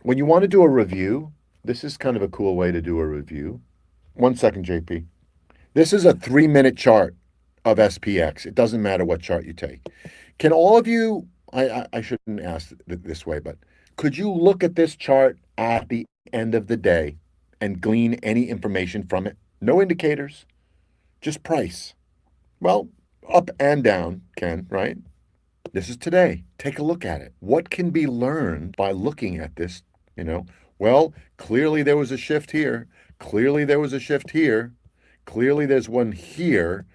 When you want to do a review, this is kind of a cool way to do a review. 1 second, JP. This is a 3 minute chart of SPX. It doesn't matter what chart you take. Can all of you, I shouldn't ask this way, but could you look at this chart at the end of the day and glean any information from it? No indicators, just price. Well, up and down can, right? This is today. Take a look at it. What can be learned by looking at this? You know, well, clearly there was a shift here. Clearly there was a shift here. Clearly there's one here.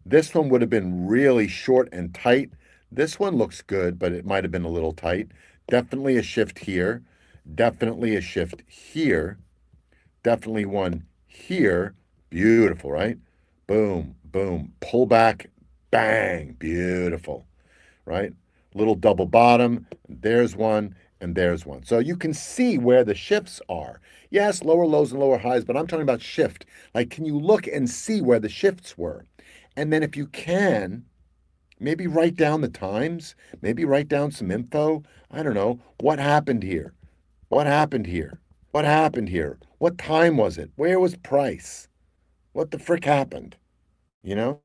This one would have been really short and tight. This one looks good, but it might have been a little tight. Definitely a shift here. Definitely a shift here. Definitely one here. Beautiful, right? Boom, boom. Pull back, bang. Beautiful, right? Little double bottom. There's one, and there's one. So you can see where the shifts are. Yes, lower lows and lower highs, but I'm talking about shift. Like, can you look and see where the shifts were? And then if you can, maybe write down the times, maybe write down some info. I don't know. What happened here? What happened here? What happened here? What time was it? Where was price? What the frick happened? You know?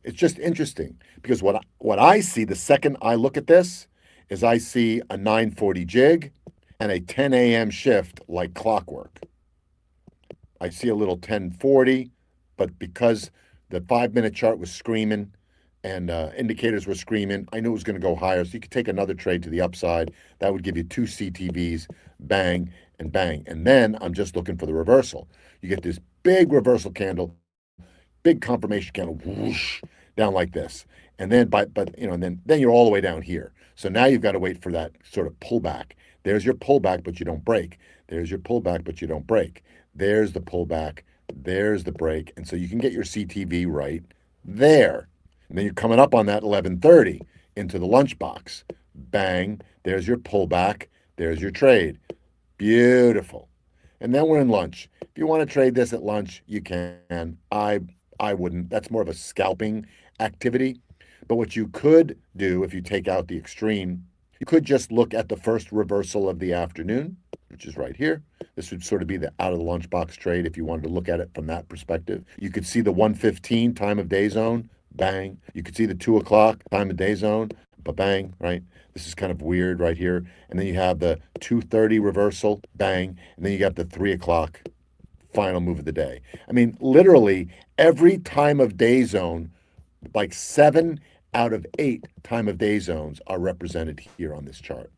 It's just interesting because what I see the second I look at this is I see a 940 jig and a 10 a.m. shift like clockwork. I see a little 1040, but because the 5 minute chart was screaming and indicators were screaming, I knew it was going to go higher. So you could take another trade to the upside. That would give you two CTVs, bang and bang. And then I'm just looking for the reversal. You get this big reversal candle, big confirmation candle, whoosh, down like this. And then and then you're all the way down here. So now you've got to wait for that sort of pullback. There's your pullback, but you don't break. There's your pullback, but you don't break. There's the pullback. There's the break. And so you can get your CTV right there. And then you're coming up on that 11:30 into the lunchbox. Bang. There's your pullback. There's your trade. Beautiful. And then we're in lunch. If you want to trade this at lunch, you can. I wouldn't. That's more of a scalping activity. But what you could do if you take out the extreme, you could just look at the first reversal of the afternoon, which is right here. This would sort of be the out of the lunchbox trade if you wanted to look at it from that perspective. You could see the 1:15 time of day zone, bang. You could see the 2 o'clock time of day zone, bang, right? This is kind of weird right here. And then you have the 2:30 reversal, bang. And then you got the 3 o'clock final move of the day. I mean, literally every time of day zone, like 7 out of 8 time of day zones are represented here on this chart.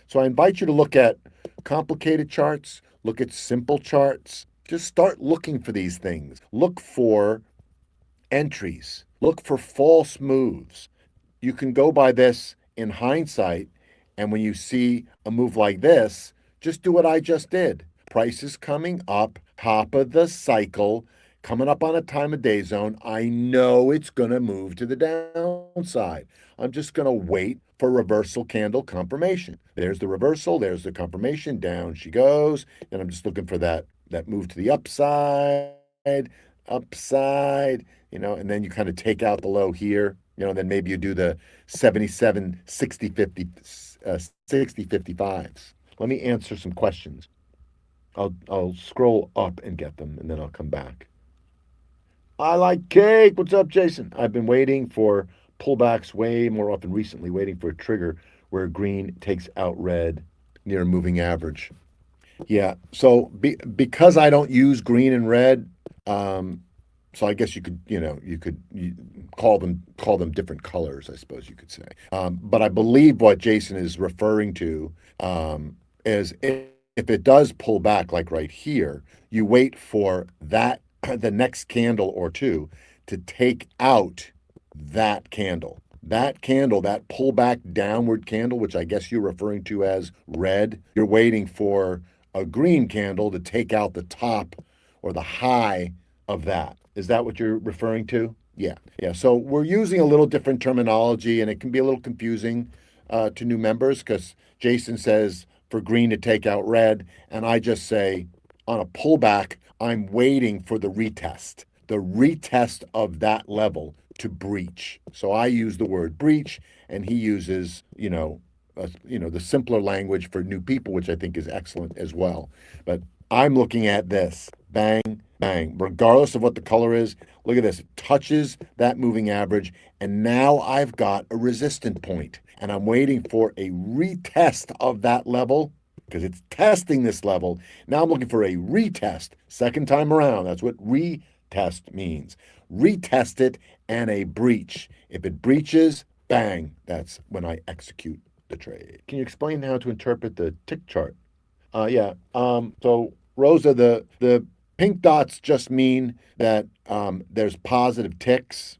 So I invite you to look at complicated charts, look at simple charts. Just start looking for these things. Look for entries, look for false moves. You can go by this in hindsight, and when you see a move like this, just do what I just did. Price is coming up, top of the cycle, coming up on a time of day zone. I know it's going to move to the downside. I'm just going to wait for reversal candle confirmation. There's the reversal, there's the confirmation, down she goes. And I'm just looking for that move to the upside, and then you kind of take out the low here, then maybe you do the 77, 60, 50, 60, 55s. Let me answer some questions. I'll scroll up and get them, and then I'll come back. I like cake. What's up, Jason? I've been waiting for pullbacks way more often recently, waiting for a trigger where green takes out red near a moving average. Yeah. So because I don't use green and red, so I guess you could call them different colors, I suppose you could say. But I believe what Jason is referring to is if it does pull back, like right here, you wait for that the next candle or two to take out that candle. That candle, that pullback downward candle, which I guess you're referring to as red, you're waiting for a green candle to take out the top or the high of that. Is that what you're referring to? Yeah. Yeah. So we're using a little different terminology, and it can be a little confusing to new members because Jason says for green to take out red, and I just say on a pullback, I'm waiting for the retest of that level to breach. So I use the word breach, and he uses, the simpler language for new people, which I think is excellent as well. But I'm looking at this. Bang, bang. Regardless of what the color is, look at this. It touches that moving average. And now I've got a resistance point. And I'm waiting for a retest of that level because it's testing this level. Now I'm looking for a retest. Second time around. That's what retest means. Retest it and a breach. If it breaches, bang, that's when I execute the trade. Can you explain how to interpret the tick chart? Yeah. So Rosa, the pink dots just mean that there's positive ticks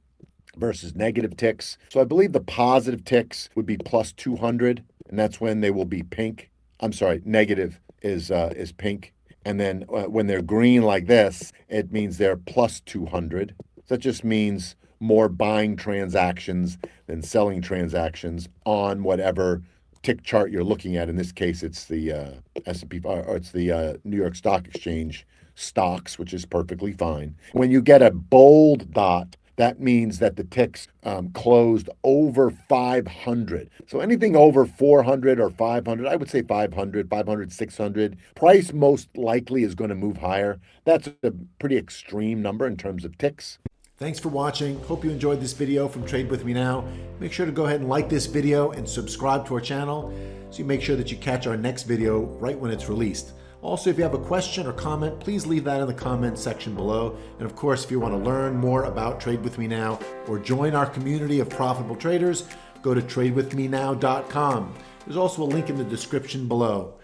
versus negative ticks. So I believe the positive ticks would be plus 200, and that's when they will be pink. I'm sorry, negative is pink. And then when they're green like this, it means they're plus 200. That just means more buying transactions than selling transactions on whatever tick chart you're looking at. In this case, it's the S&P or it's the New York Stock Exchange stocks, which is perfectly fine. When you get a bold dot, that means that the ticks closed over 500. So anything over 400 or 500, I would say 500, 500, 600. Price most likely is going to move higher. That's a pretty extreme number in terms of ticks. Thanks for watching. Hope you enjoyed this video from Trade With Me Now. Make sure to go ahead and like this video and subscribe to our channel so you make sure that you catch our next video right when it's released. Also, if you have a question or comment, please leave that in the comments section below. And of course, if you want to learn more about Trade With Me Now or join our community of profitable traders, go to tradewithmenow.com. There's also a link in the description below.